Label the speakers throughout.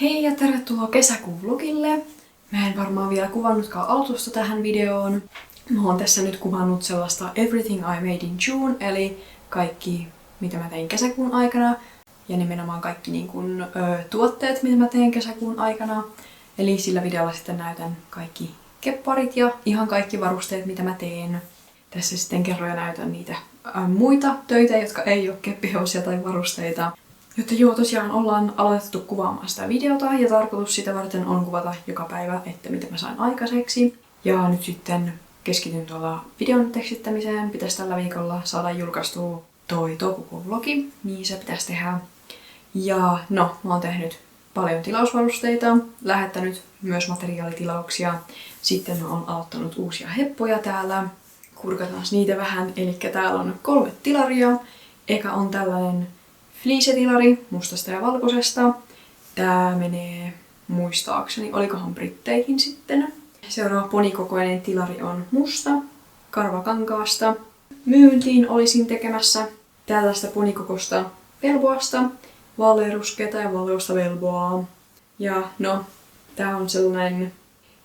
Speaker 1: Hei ja tervetuloa kesäkuun vlogille. Mä en varmaan vielä kuvannutkaan aloitusta tähän videoon. Mä oon tässä nyt kuvannut sellaista Everything I Made in June, eli kaikki mitä mä tein kesäkuun aikana. Ja nimenomaan kaikki tuotteet, mitä mä tein kesäkuun aikana. Eli sillä videolla sitten näytän kaikki kepparit ja ihan kaikki varusteet, mitä mä teen. Tässä sitten kerron ja näytän niitä muita töitä, jotka ei ole keppihevosia tai varusteita. Jotta tosiaan ollaan aloitettu kuvaamaan sitä videota ja tarkoitus sitä varten on kuvata joka päivä, että mitä mä sain aikaiseksi. Ja nyt sitten keskityn tuolla videon tekstittämiseen. Pitäisi tällä viikolla saada julkaistua toi toukokuun vlogi, niin se pitäisi tehdä. Ja mä oon tehnyt paljon tilausvarusteita, lähettänyt myös materiaalitilauksia. Sitten mä oon aloittanut uusia heppoja täällä. Kurkataan niitä vähän, eli täällä on 3 tilaria. Eka on tällainen fleece-tilari mustasta ja valkoisesta. Tää menee muistaakseni, olikohan britteihin sitten. Seuraava ponikokoinen tilari on musta, karvakankaasta. Myyntiin olisin tekemässä tällaista ponikokosta velboasta, vaaleanruskeata ja valkoista velboaa. Ja tää on sellainen,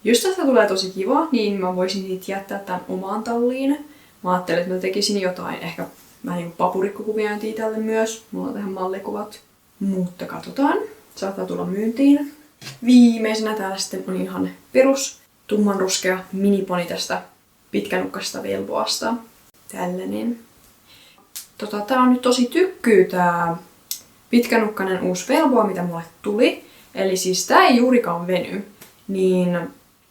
Speaker 1: jos tästä tulee tosi kiva, niin mä voisin siitä jättää tän omaan talliin. Mä ajattelin, että mä tekisin jotain ehkä vähän niinku papurikkokuviointia tälle myös. Mulla on tähän mallikuvat. Mutta katsotaan. Saattaa tulla myyntiin. Viimeisenä täällä sitten on ihan perus tummanruskea miniponi tästä pitkänukkaisesta velboasta. Tällainen. Tää on nyt tosi tykkyy tää pitkänukkainen uusi velboa, mitä mulle tuli. Eli siis tää ei juurikaan veny. Niin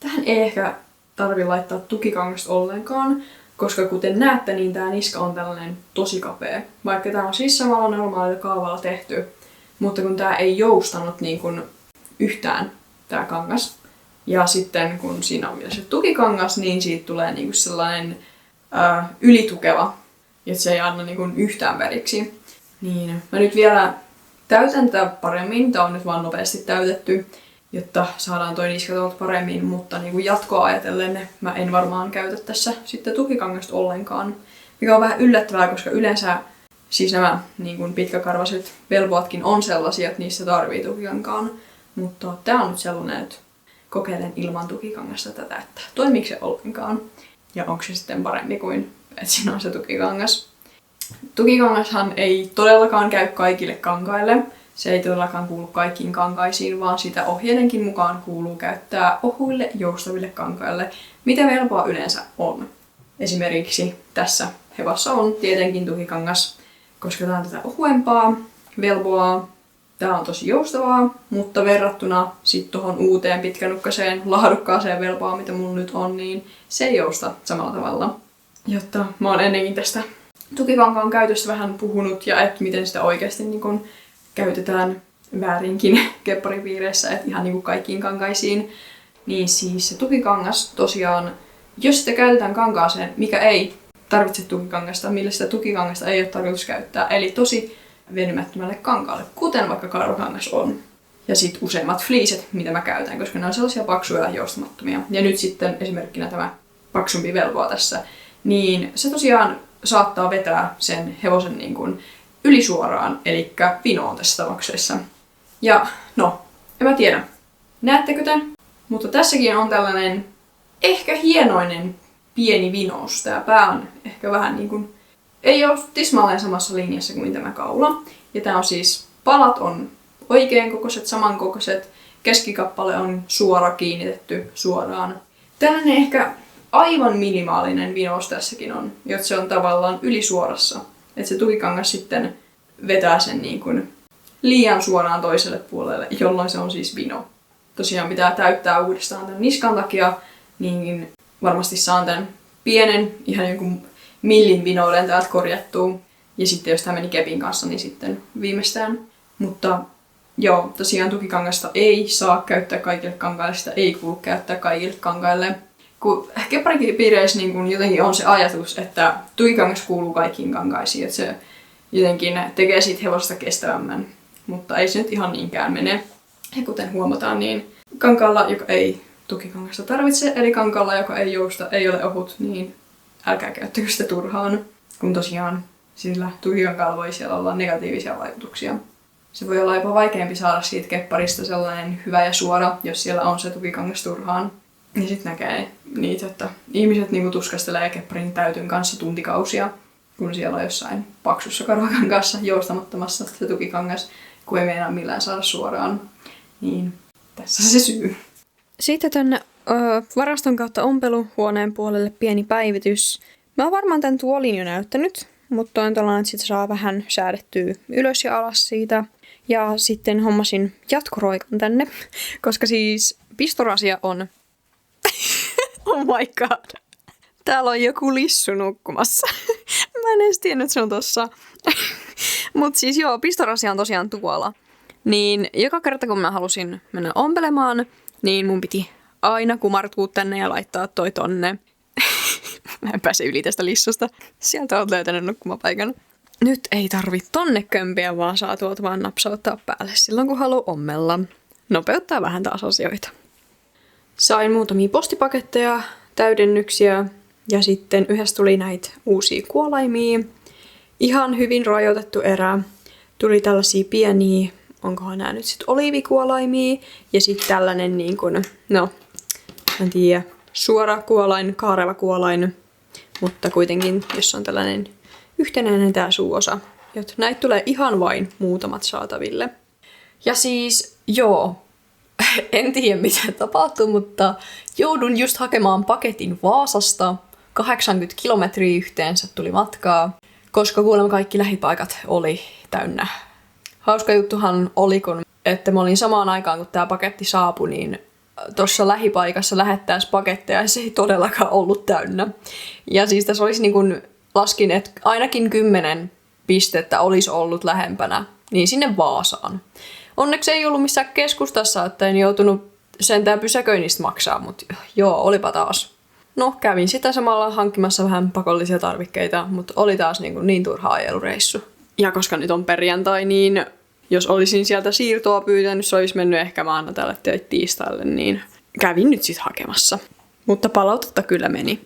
Speaker 1: tähän ei ehkä tarvi laittaa tukikangasta ollenkaan. Koska kuten näette, niin tää niska on tällainen tosi kapea. Vaikka tää on siis samalla normaalilla kaavalla tehty. Mutta kun tää ei joustanut niin kuin yhtään tää kangas. Ja sitten kun siinä on vielä se tukikangas, niin siitä tulee niin kuin sellainen ylitukeva. Että se ei anna niin kuin yhtään väriksi. Niin mä nyt vielä täytän tätä paremmin. Tää on nyt vaan nopeasti täytetty, jotta saadaan toi niska tuolta paremmin, mutta niin kuin jatkoa ajatellen mä en varmaan käytä tässä sitten tukikangasta ollenkaan. Mikä on vähän yllättävää, koska yleensä siis nämä niin kuin pitkäkarvaiset velvoatkin on sellaisia, että niissä tarvii tukikankaan. Mutta tää on nyt sellainen, että kokeilen ilman tukikangasta tätä, että toimiiko se ollenkaan. Ja onko se sitten parempi kuin, että siinä on se tukikangas. Tukikangashan ei todellakaan käy kaikille kankaille. Se ei todellakaan kuulu kaikkiin kankaisiin, vaan sitä ohjeidenkin mukaan kuuluu käyttää ohuille joustaville kankaille, mitä velboa yleensä on. Esimerkiksi tässä hevossa on tietenkin tukikangas, koska tää on tätä ohuempaa velboa. Tää on tosi joustavaa, mutta verrattuna sitten tuohon uuteen pitkänukkaiseen laadukkaaseen velboaan, mitä mulla nyt on, niin se ei jousta samalla tavalla. Jotta mä oon ennenkin tästä tukikankaan käytöstä vähän puhunut ja että miten sitä oikeasti niin kun käytetään väärinkin kepparipiireissä, että ihan niinku kaikkiin kankaisiin. Niin siis se tukikangas tosiaan, jos sitä käytetään kankaaseen, mikä ei tarvitse tukikangasta, millä sitä tukikangasta ei ole tarkoitus käyttää, eli tosi venymättömälle kankaalle, kuten vaikka karvakangas on. Ja sitten useimmat fleecet, mitä mä käytän, koska ne on sellaisia paksuja ja joustamattomia. Ja nyt sitten esimerkkinä tämä paksumpi velvoa tässä, niin se tosiaan saattaa vetää sen hevosen niin kuin ylisuoraan, eli vinoon tässä tapauksessa. Ja en mä tiedä, näettekö te? Mutta tässäkin on tällainen ehkä hienoinen pieni vinous. Tää pää on ehkä vähän niin kuin, ei ole tismalleen samassa linjassa kuin tämä kaula. Ja tää on siis, palat on oikein kokoiset, samankokoiset. Keskikappale on suora kiinnitetty suoraan. Tällainen ehkä aivan minimaalinen vinous tässäkin on, jotta se on tavallaan ylisuorassa. Että se tukikangas sitten vetää sen niin kuin liian suoraan toiselle puolelle, jolloin se on siis vino. Tosiaan pitää täyttää uudestaan tämän niskan takia, niin varmasti saan tämän pienen, ihan jonkun millin vinouden täältä korjattua. Ja sitten jos tämä meni kepin kanssa, niin sitten viimeistään. Mutta joo, tosiaan tukikangasta ei saa käyttää kaikille kankaille, sitä ei kuulu käyttää kaikille kankaille. Kun kepparipiireissä niin jotenkin on se ajatus, että tukikangas kuuluu kaikkiin kankaisiin, että se jotenkin tekee siitä hevosta kestävämmän. Mutta ei se nyt ihan niinkään mene. Ja kuten huomataan, niin kankaalla, joka ei tukikangasta tarvitse, eli kankaalla, joka ei jousta, ei ole ohut, niin älkää käyttäkö sitä turhaan. Kun tosiaan sillä tukikankaalla voi siellä olla negatiivisia vaikutuksia. se voi olla jopa vaikeampi saada siitä kepparista sellainen hyvä ja suora, jos siellä on se tukikangas turhaan. Ja sitten näkee niitä, että ihmiset niinku tuskastelee kepparin täytyn kanssa tuntikausia, kun siellä on jossain paksussa karvakankaassa joustamattomassa se tukikangas, kun ei meinaa millään saada suoraan. Niin tässä se syy. Sitten tänne varaston kautta ompeluhuoneen puolelle pieni päivitys. Mä oon varmaan tän tuolin jo näyttänyt, mutta on tällainen, että sit saa vähän säädettyä ylös ja alas siitä. Ja sitten hommasin jatkoroikan tänne, koska siis pistorasia on... Oh my god. Täällä on joku lissu nukkumassa. Mä en edes tiennyt, että se on tossa. Mut siis joo, pistorasia on tosiaan tuolla. Niin joka kerta kun mä halusin mennä ompelemaan, niin mun piti aina kumartua tänne ja laittaa toi tonne. Mä en pääse yli tästä lissusta. Sieltä oot löytänyt nukkumapaikan. Nyt ei tarvi tonne kömpiä, vaan saa tuolta vaan napsauttaa päälle silloin kun haluaa ommella. Nopeuttaa vähän taas asioita. Sain muutamia postipaketteja, täydennyksiä ja sitten yhdessä tuli näitä uusia kuolaimia. Ihan hyvin rajoitettu erä. Tuli tällaisia pieniä, onkohan nämä nyt sitten oliivikuolaimia ja sitten tällainen niin kuin, no, en tiedä, suora kuolain, kaareva kuolain, mutta kuitenkin, jos on tällainen yhtenäinen tää suuosa. Joten näitä tulee ihan vain muutamat saataville. Ja siis, joo, en tiedä mitä tapahtuu, mutta joudun just hakemaan paketin Vaasasta. 80 kilometriä yhteensä tuli matkaa, koska kuulemma kaikki lähipaikat oli täynnä. Hauska juttuhan oli, että mä olin samaan aikaan kun tää paketti saapui, niin tuossa lähipaikassa lähettäisi paketteja ja se ei todellakaan ollut täynnä. Ja siis tässä olisi niin kuin laskin, että ainakin 10 pistettä olisi ollut lähempänä, niin sinne Vaasaan. Onneksi ei ollut missään keskustassa, että en joutunut sentään pysäköinnistä maksaa, mutta joo, olipa taas. No, kävin sitä samalla hankkimassa vähän pakollisia tarvikkeita, mutta oli taas niin turha ajelureissu. Ja koska nyt on perjantai, niin jos olisin sieltä siirtoa pyytänyt, se olisi mennyt ehkä maanantaille tai tiistaille, niin kävin nyt sitten hakemassa. Mutta palautetta kyllä meni.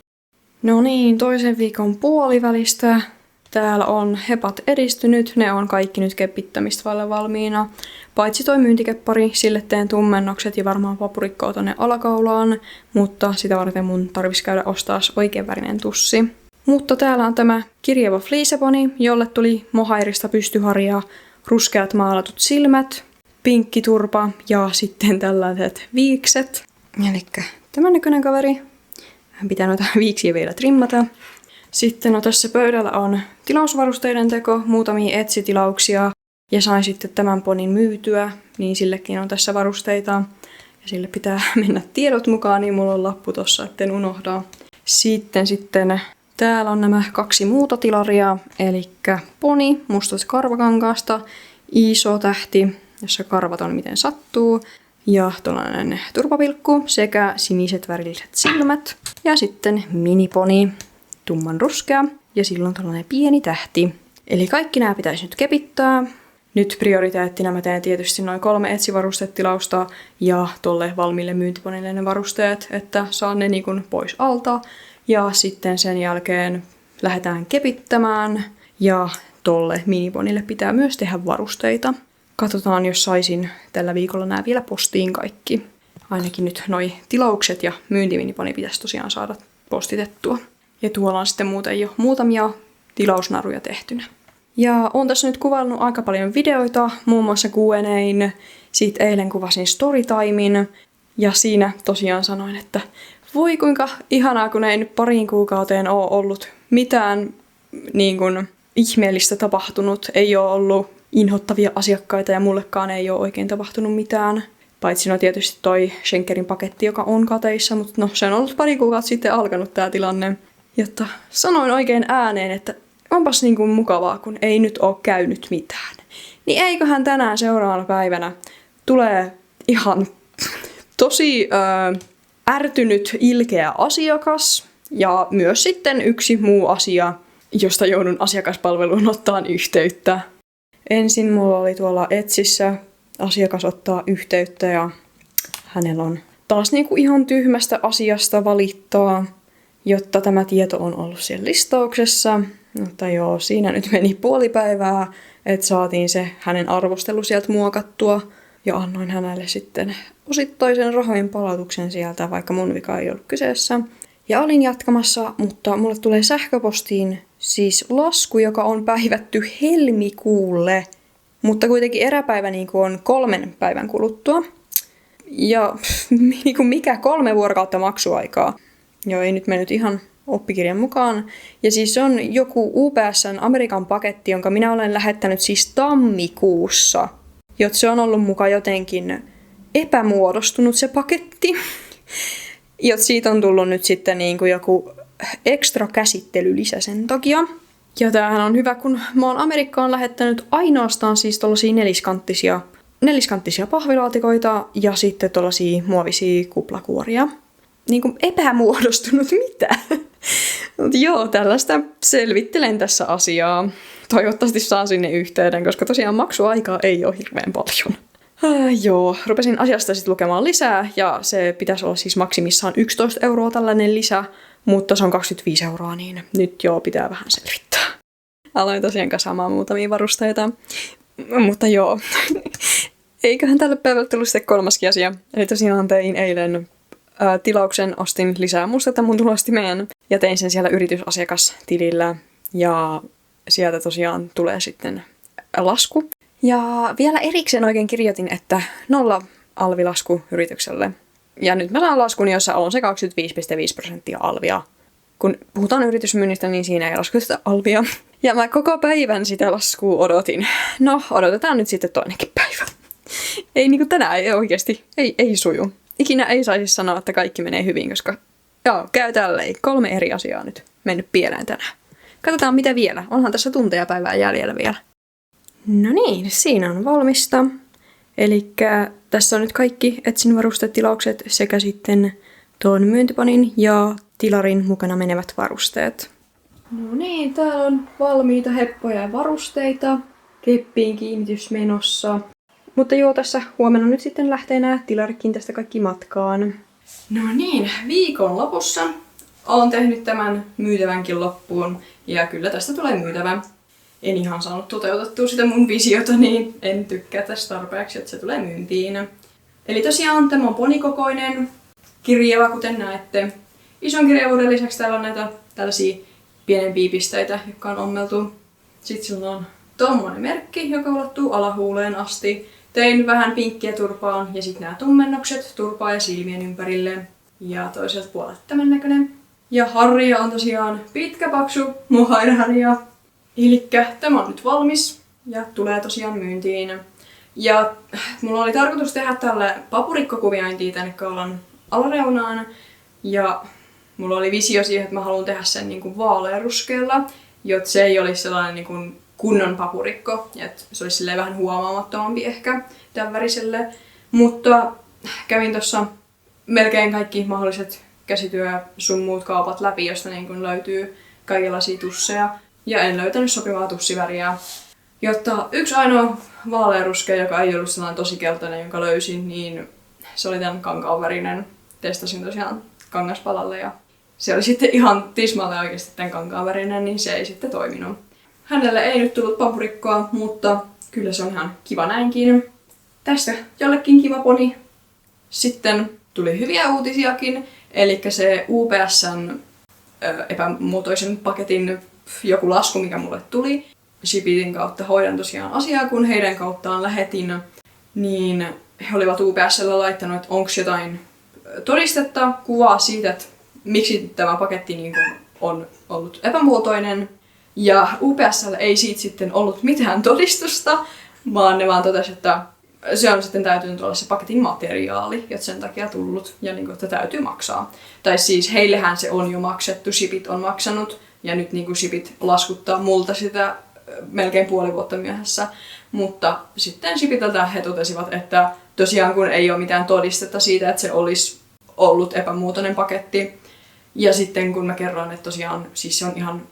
Speaker 1: No niin, toisen viikon puolivälistä. Täällä on hepat edistynyt, ne on kaikki nyt kepittämistä vaille valmiina. Paitsi toi myyntikeppari, sille teen tummennokset ja varmaan paprikkoa tonne alakaulaan, mutta sitä varten mun tarvis käydä ostaa oikeanvärinen tussi. Mutta täällä on tämä kirjava fliiseponi, jolle tuli mohairista pystyharja, ruskeat maalatut silmät, pinkki turpa ja sitten tällaiset viikset. Elikkä tämän näköinen kaveri. Hän pitää noita viiksiä vielä trimmata. Sitten tässä pöydällä on tilausvarusteiden teko, muutamia etsitilauksia ja sain sitten tämän ponin myytyä, niin sillekin on tässä varusteita. Ja sille pitää mennä tiedot mukaan, niin mulla on lappu tossa, etten unohda. Sitten täällä on nämä 2 muuta tilaria, eli poni mustasta karvakankaasta, iso tähti, jossa karvat on miten sattuu, ja tuollainen turpapilkku sekä siniset värilliset silmät. Ja sitten miniponi, tumman ruskea, ja silloin tällainen pieni tähti. Eli kaikki nämä pitäisi nyt kepittää. Nyt prioriteettina mä teen tietysti noin 3 etsivarustetilausta ja tolle valmiille myyntiponille ne varusteet, että saan ne niin kuin pois alta. Ja sitten sen jälkeen lähdetään kepittämään ja tolle miniponille pitää myös tehdä varusteita. Katsotaan, jos saisin tällä viikolla nämä vielä postiin kaikki. Ainakin nyt noi tilaukset ja myyntiminiponi pitäisi tosiaan saada postitettua. Ja tuolla on sitten muuten jo muutamia tilausnaruja tehtynä. Ja oon tässä nyt kuvannut aika paljon videoita, muun muassa Q&A:n. Siitä eilen kuvasin storytimein. Ja siinä tosiaan sanoin, että voi kuinka ihanaa, kun ei nyt pariin kuukauteen ole ollut mitään niin kuin ihmeellistä tapahtunut. Ei ole ollut inhottavia asiakkaita ja mullekaan ei ole oikein tapahtunut mitään. Paitsi no tietysti toi Schenkerin paketti, joka on kateissa, mutta no se on ollut pari kuukautta sitten alkanut tää tilanne. Jotta sanoin oikein ääneen, että onpas niin kuin mukavaa, kun ei nyt ole käynyt mitään. Niin eiköhän tänään seuraavana päivänä tulee ihan tosi ärtynyt, ilkeä asiakas. Ja myös sitten yksi muu asia, josta joudun asiakaspalveluun ottaan yhteyttä. Ensin mulla oli tuolla Etsissä asiakas ottaa yhteyttä ja hänellä on taas niinku ihan tyhmästä asiasta valittaa, jotta tämä tieto on ollut siellä listauksessa. Mutta joo, siinä nyt meni puoli päivää, että saatiin se hänen arvostelu sieltä muokattua. Ja annoin hänelle sitten osittaisen rahojen palautuksen sieltä, vaikka mun vika ei ollut kyseessä. Ja olin jatkamassa, mutta mulle tulee sähköpostiin siis lasku, joka on päivätty helmikuulle. Mutta kuitenkin eräpäivä niin kuin on 3 päivän kuluttua. Ja niin kuin mikä 3 vuorokautta maksuaikaa. Joo, ei nyt mennyt ihan oppikirjan mukaan. Ja siis se on joku UPS:n Amerikan paketti, jonka minä olen lähettänyt siis tammikuussa. Jotta se on ollut mukaan jotenkin epämuodostunut se paketti. Jotta siitä on tullut nyt sitten niin kuin joku ekstra käsittelylisä sen takia. Ja tämähän on hyvä, kun mä oon Amerikkaan lähettänyt ainoastaan siis tollasia neliskanttisia pahvilaatikoita ja sitten tollasia muovisia kuplakuoria. Niin kuin epämuodostunut mitä? Mutta joo, tällaista selvittelen tässä asiaa. Toivottavasti saan sinne yhteyden, koska tosiaan maksuaikaa ei ole hirveän paljon. Joo, rupesin asiasta sitten lukemaan lisää ja se pitäisi olla siis maksimissaan 11 € tällainen lisä, mutta se on 25 €, niin nyt joo, pitää vähän selvittää. Aloin tosiaan kasaamaan muutamia varusteita, mutta joo, eiköhän tälle päivälle tullut sitten 3. asia. Eli tosiaan tein eilen tilauksen, ostin lisää mustetta mun tulostimeen ja tein sen siellä yritysasiakastilillä ja sieltä tosiaan tulee sitten lasku. Ja vielä erikseen oikein kirjoitin, että 0 alvilasku yritykselle. Ja nyt mä saan laskun, jossa on se 25,5% alvia. Kun puhutaan yritysmyynnistä, niin siinä ei laskuteta alvia. Ja mä koko päivän sitä laskua odotin. No, odotetaan nyt sitten toinenkin päivä. Ei niinku tänään ei oikeasti, ei suju. Ikinä ei saisi sanoa, että kaikki menee hyvin, koska joo, käy tälleen. 3 eri asiaa nyt mennyt pieleen tänään. Katsotaan mitä vielä. Onhan tässä tunteja päivää jäljellä vielä. No niin, siinä on valmista. Elikkä tässä on nyt kaikki etsin varustetilaukset sekä sitten tuon myyntipanin ja tilarin mukana menevät varusteet. No niin, täällä on valmiita heppoja ja varusteita. Keppiin kiinnitys menossa. Mutta joo, tässä huomenna nyt sitten lähtee nämä tilarikin tästä kaikki matkaan. No niin, viikon lopussa olen tehnyt tämän myytävänkin loppuun. Ja kyllä tästä tulee myytävä. En ihan saanut toteutettua sitä mun visiota, niin en tykkää tästä tarpeeksi, että se tulee myyntiin. Eli tosiaan tämä on ponikokoinen kirjava, kuten näette. Ison kirjavuuden lisäksi täällä on näitä tällaisia pienempiä pisteitä, jotka on ommeltu. Sitten sillä on tommonen merkki, joka ulottuu alahuuleen asti. Tein vähän pinkkiä turpaan ja sitten nämä tummennukset turpaa ja silmien ympärille. Ja toiselta puolelta tämän näköinen. Ja harja on tosiaan pitkä, paksu mohairharja. Elikkä tämä on nyt valmis ja tulee tosiaan myyntiin. Ja mulla oli tarkoitus tehdä tälle papurikkokuviointia tänne kaulan alareunaan. Ja mulla oli visio siihen, että mä haluan tehdä sen niin kuin vaaleanruskealla, jotta se ei olisi sellainen niin kuin kunnon papurikko. Että se olisi silleen vähän huomaamattomampi ehkä tämän väriselle. Mutta kävin tuossa melkein kaikki mahdolliset käsityö sun muut kaupat läpi, josta niin kuin löytyy kaikenlaisia tusseja. Ja en löytänyt sopivaa tussiväriä. Jotta yksi ainoa vaaleanruskea, joka ei ollut sellainen tosi keltainen, jonka löysin, niin se oli tämän kankaanvärinen. Testasin tosiaan kangaspalalle ja se oli sitten ihan tismalle oikeasti tämän kankaanvärinen, niin se ei sitten toiminut. Hänelle ei nyt tullut papurikkoa, mutta kyllä se on ihan kiva näinkin. Tästä jollekin kiva poni. Sitten tuli hyviä uutisiakin, eli se UPS:n epämuotoisen paketin joku lasku, mikä mulle tuli. Shipitin kautta hoidan tosiaan asiaa, kun heidän kauttaan lähetin, niin he olivat UPS:llä laittanut, että onko jotain todistetta, kuvaa siitä, että miksi tämä paketti niin kuin on ollut epämuotoinen. Ja UPS:llä ei siitä sitten ollut mitään todistusta, vaan ne vaan totesi, että se on sitten täytynyt olla se paketin materiaali, jotta sen takia tullut ja niin kuin, että täytyy maksaa. Tai siis heillehän se on jo maksettu, shipit on maksanut ja nyt niin kuin shipit laskuttaa multa sitä melkein puoli vuotta myöhässä. Mutta sitten shipitalta he totesivat, että tosiaan kun ei ole mitään todistetta siitä, että se olisi ollut epämuotoinen paketti. Ja sitten kun mä kerroin, että tosiaan siis se on ihan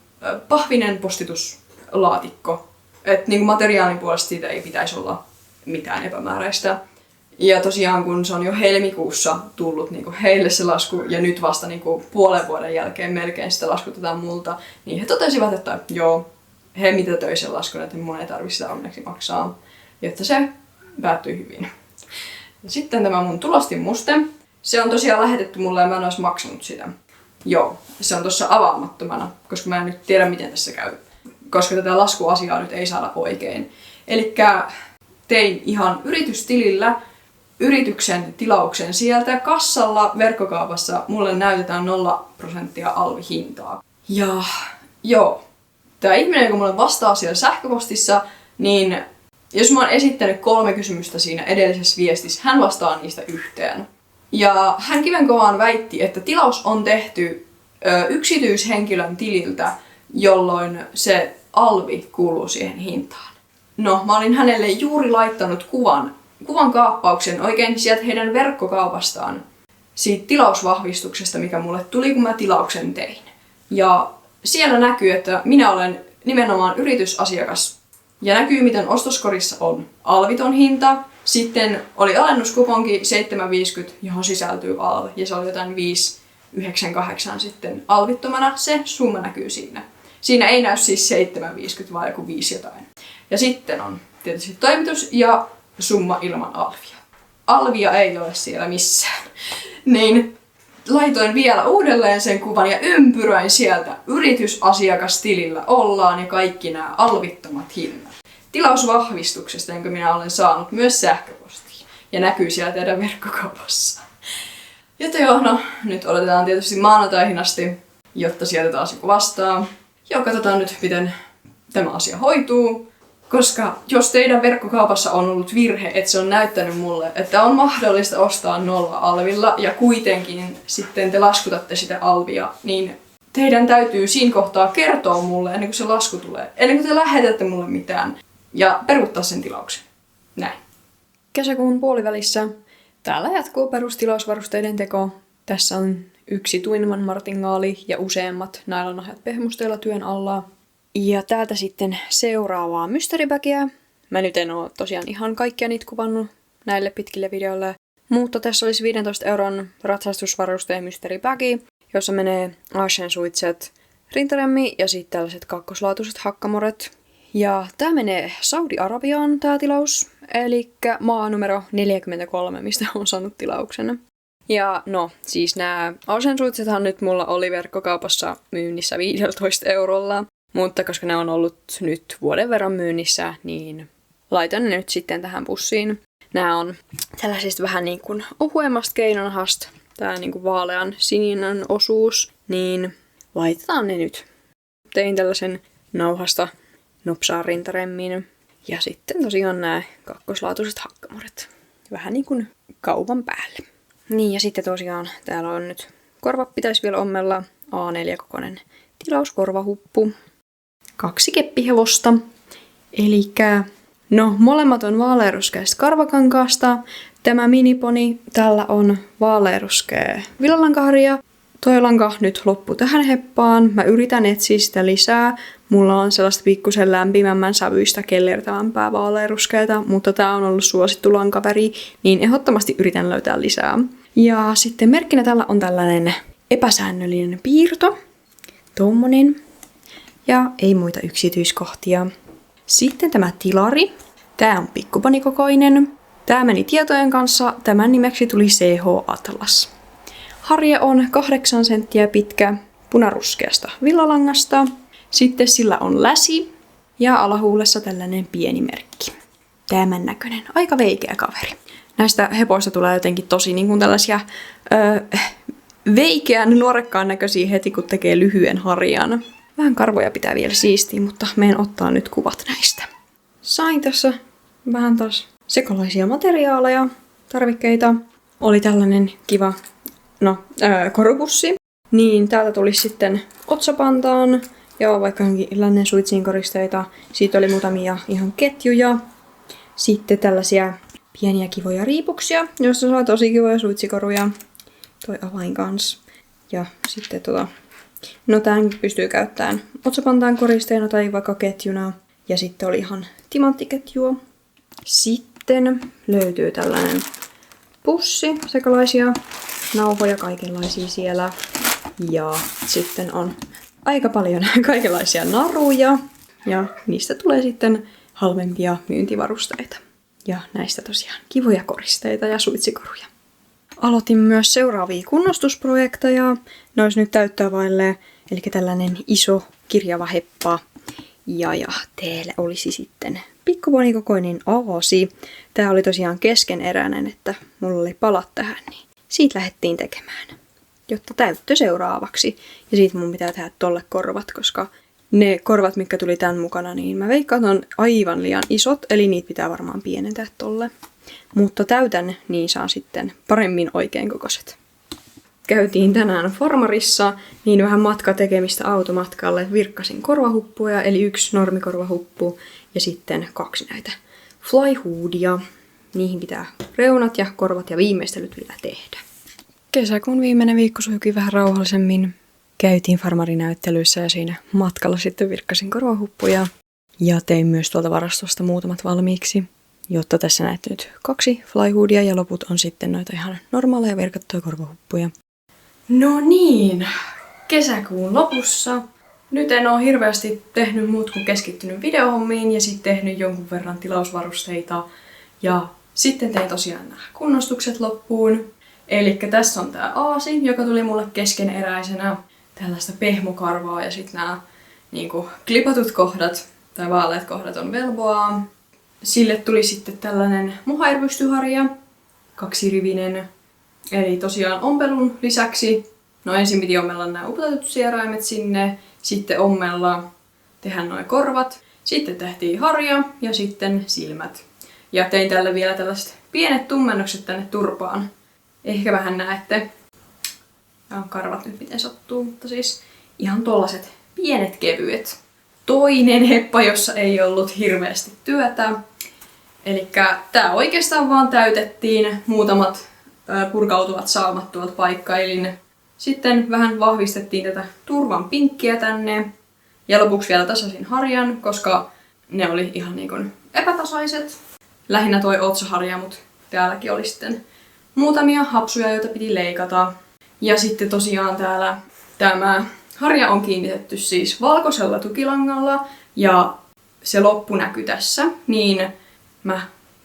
Speaker 1: pahvinen postituslaatikko. Että niin kuin materiaalin puolesta siitä ei pitäisi olla mitään epämääräistä. Ja tosiaan kun se on jo helmikuussa tullut niinku heille se lasku ja nyt vasta niinku puolen vuoden jälkeen melkein sitä laskutetaan multa, niin he totesivat, että joo, he mitä töi sen laskun, että mun ei tarvitse sitä onneksi maksaa, jotta se päättyi hyvin. Ja sitten tämä mun tulostinmuste, se on tosiaan lähetetty mulle ja mä en olisi maksanut sitä. Joo, se on tossa avaamattomana, koska mä en nyt tiedä miten tässä käy, koska tätä laskuasiaa nyt ei saada oikein. Elikkä tein ihan yritystilillä yrityksen tilauksen sieltä kassalla verkkokaupassa mulle näytetään 0% alvihintaa. Ja joo, tää ihminen, joka mulle vastaa siellä sähköpostissa, niin jos mä oon esittänyt 3 kysymystä siinä edellisessä viestissä, hän vastaa niistä yhteen. Ja hän kivenkovaan väitti, että tilaus on tehty yksityishenkilön tililtä, jolloin se alvi kuuluu siihen hintaan. No, mä olin hänelle juuri laittanut kuvan kaappauksen oikein sieltä heidän verkkokaupastaan, siitä tilausvahvistuksesta, mikä mulle tuli, kun mä tilauksen tein. Ja siellä näkyy, että minä olen nimenomaan yritysasiakas. Ja näkyy, miten ostoskorissa on alviton hinta. Sitten oli alennuskuponki 7,50, johon sisältyy alvi. Ja se oli jotain 5,98 sitten alvittomana. Se summa näkyy siinä. Siinä ei näy siis 7,50, vaan joku 5 jotain. Ja sitten on tietysti toimitus ja summa ilman alvia. Alvia ei ole siellä missään. Niin laitoin vielä uudelleen sen kuvan ja ympyröin sieltä yritysasiakastilillä ollaan ja kaikki nämä alvittomat hinnat. Tilausvahvistuksesta, jonka minä olen saanut myös sähköpostiin. Ja näkyy siellä teidän verkkokaupassa. Joten joo, no nyt odotetaan tietysti maanantaihin asti, jotta sieltä taas joku vastaa. Joo, katsotaan nyt, miten tämä asia hoituu. Koska jos teidän verkkokaupassa on ollut virhe, että se on näyttänyt mulle, että on mahdollista ostaa 0 alvilla ja kuitenkin sitten te laskutatte sitä alvia, niin teidän täytyy siinä kohtaa kertoa mulle ennen kuin se lasku tulee. Ennen kuin te lähetätte mulle mitään ja peruuttaa sen tilauksen. Näin. Kesäkuun puolivälissä täällä jatkuu perustilausvarusteiden teko. Tässä on 1 tuinman martingaali ja useammat nailonahjat pehmusteilla työn alla. Ja täältä sitten seuraavaa mysterybagia. Mä nyt en oo tosiaan ihan kaikkia niitä kuvannut näille pitkille videoille. Mutta tässä olisi 15 euron ratsastusvarusteen mysterybagi, jossa menee Aschensuitset rintaremmi ja sitten tällaiset kakkoslaatuiset hakkamoret. Ja tää menee Saudi-Arabiaan tää tilaus, eli maa numero 43, mistä on saanut tilauksen. Ja no, siis nää Aschensuitsethan nyt mulla oli verkkokaupassa myynnissä 15 eurolla. Mutta koska ne on ollut nyt vuoden verran myynnissä, niin laitan ne nyt sitten tähän pussiin. Nämä on tällaisista vähän niin kuin ohuemmasta keinonahasta, tää niin kuin vaalean sininen osuus, niin laitetaan ne nyt. Tein tällaisen nauhasta nopsaan rintaremmin. Ja sitten tosiaan nämä kakkoslaatuiset hakkamoret. Vähän niin kuin kaupan päälle. Niin ja sitten tosiaan täällä on nyt korvat pitäisi vielä ommella A4-kokoinen tilauskorvahuppu. 2 keppihevosta. Elikkä, no molemmat on vaalearuskeista karvakankaasta. Tämä miniponi, tällä on vaalearuskea villalankaharja. Toi lanka nyt loppu tähän heppaan. Mä yritän etsiä sitä lisää. Mulla on sellaista pikkusen lämpimämmän sävyistä kellertävämpää vaalearuskeata, mutta tää on ollut suosittu lankaväri, niin ehdottomasti yritän löytää lisää. Ja sitten merkkinä tällä on tällainen epäsäännöllinen piirto. Tommonen. Ja ei muita yksityiskohtia. Sitten tämä tilari. Tää on pikkupanikokoinen. Tää meni tietojen kanssa. Tämän nimeksi tuli CH Atlas. Harja on 8 senttiä pitkä punaruskeasta villalangasta. Sitten sillä on läsi ja alahuulessa tällainen pieni merkki. Tämän näköinen. Aika veikeä kaveri. Näistä hepoista tulee jotenkin tosi niin kuin tällaisia veikeän nuorekkaan näköisiä heti kun tekee lyhyen harjan. Vähän karvoja pitää vielä siistiä, mutta menen ottaa nyt kuvat näistä. Sain tässä vähän taas sekalaisia materiaaleja, tarvikkeita. Oli tällainen kiva korupussi. Niin täältä tuli sitten otsapantaan ja vaikka johonkin lännen suitsiin koristeita. Siitä oli muutamia ihan ketjuja. Sitten tällaisia pieniä kivoja riipuksia, joissa saa tosi kivoja suitsikoruja. Toi avain kans. Ja sitten no tämän pystyy käyttämään otsapantaan koristeena tai vaikka ketjuna. Ja sitten oli ihan timanttiketjua. Sitten löytyy tällainen pussi, sekalaisia nauhoja, kaikenlaisia siellä. Ja sitten on aika paljon kaikenlaisia naruja. Ja niistä tulee sitten halvempia myyntivarusteita. Ja näistä tosiaan kivoja koristeita ja suitsikoruja. Aloitin myös seuraavia kunnostusprojekteja. Ne olisi nyt täyttää vaille, eli tällainen iso kirjava heppa. Ja teillä olisi sitten pikkuponikokoinen aasi. Tää oli tosiaan keskeneräinen, että mulla oli palat tähän, niin siitä lähdettiin tekemään. Jotta täyttö seuraavaksi. Ja siitä mun pitää tehdä tolle korvat, koska ne korvat, mitkä tuli tän mukana, niin mä veikkaan, on aivan liian isot, eli niitä pitää varmaan pienentää tolle. Mutta täytän, niin saa sitten paremmin oikein kokoiset. Käytiin tänään farmarissa, niin vähän matkatekemistä automatkalle. Virkkasin korvahuppuja, eli 1 normikorvahuppu ja sitten 2 näitä flyhoodia. Niihin pitää reunat ja korvat ja viimeistelyt vielä tehdä. Kesäkuun viimeinen viikko sujuikin vähän rauhallisemmin. Käytiin farmarinäyttelyissä ja siinä matkalla sitten virkkasin korvahuppuja. Ja tein myös tuolta varastosta muutamat valmiiksi. Jotta tässä näette nyt 2 flyhoodia ja loput on sitten noita ihan normaaleja virkattuja korvahuppuja. No niin, kesäkuun lopussa. Nyt en ole hirveästi tehnyt muut kuin keskittynyt videohommiin ja sitten tehnyt jonkun verran tilausvarusteita. Ja sitten tein tosiaan nämä kunnostukset loppuun. Eli tässä on tää aasi, joka tuli mulle keskeneräisenä. Tällaista pehmokarvaa ja sitten nämä niinku klipatut kohdat tai vaaleat kohdat on velboaa. Sille tuli sitten tällainen mohairvystyharja, 2-rivinen. Eli tosiaan ompelun lisäksi, no ensin piti ommella nämä upotetut sieraimet sinne, sitten ommella, tehdä nuo korvat, sitten tehtiin harja ja sitten silmät. Ja tein tälle vielä tällaiset pienet tummennukset tänne turpaan. Ehkä vähän näette. Ja karvat nyt miten sattuu, mutta siis ihan tollaset pienet kevyet. Toinen heppa, jossa ei ollut hirveästi työtä. Elikkä tää oikeastaan vaan täytettiin, muutamat purkautuvat saumat tuolta paikkailin. Sitten vähän vahvistettiin tätä turvan pinkkiä tänne. Ja lopuksi vielä tasasin harjan, koska ne oli ihan niin kuin epätasaiset. Lähinnä toi otsaharja, mutta täälläkin oli sitten muutamia hapsuja, joita piti leikata. Ja sitten tosiaan täällä tämä harja on kiinnitetty siis valkoisella tukilangalla ja se loppu näkyy tässä, niin mä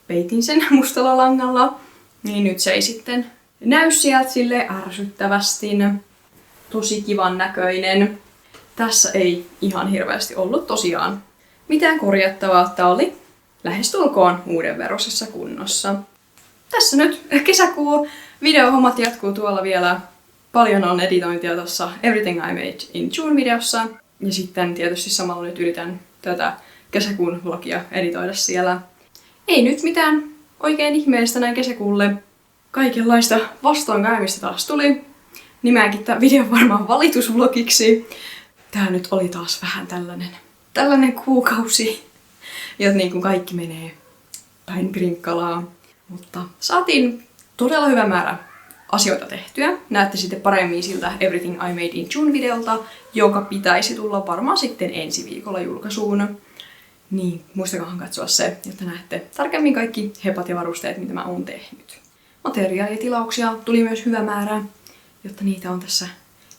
Speaker 1: peitin sen mustalla langalla, niin nyt se ei sitten näy sieltä sille ärsyttävästi. Tosi kivan näköinen. Tässä ei ihan hirveästi ollut tosiaan mitään korjattavaa. Tää oli lähestulkoon uuden veroisessa kunnossa. Tässä nyt kesäkuu. Videohommat jatkuu tuolla vielä. Paljon on editointia tuossa Everything I Made in June videossa. Ja sitten tietysti samalla nyt yritän tätä kesäkuun vlogia editoida siellä. Ei nyt mitään oikein ihmeellistä näin kesäkuulle. Kaikenlaista vastoinkäymistä taas tuli. Nimeänkin tämän videon varmaan valitusvlogiksi. Tää nyt oli taas vähän tällainen kuukausi, jota niin kuin kaikki menee päin prinkkalaa. Mutta saatiin todella hyvä määrä asioita tehtyä. Näette sitten paremmin siltä Everything I Made in June videolta, joka pitäisi tulla varmaan sitten ensi viikolla julkaisuun. Niin, muistakahan katsoa se, jotta näette tarkemmin kaikki hepat ja varusteet, mitä mä oon tehnyt. Materiaalitilauksia tuli myös hyvä määrä, jotta niitä on tässä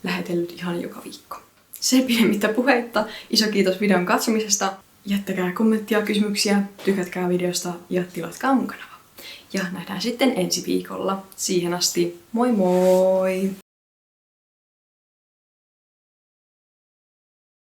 Speaker 1: lähetellyt ihan joka viikko. Sen pidemmittä puheitta, iso kiitos videon katsomisesta. Jättäkää kommenttia, kysymyksiä, tykätkää videosta ja tilatkaa mun kanava. Ja nähdään sitten ensi viikolla. Siihen asti, moi moi!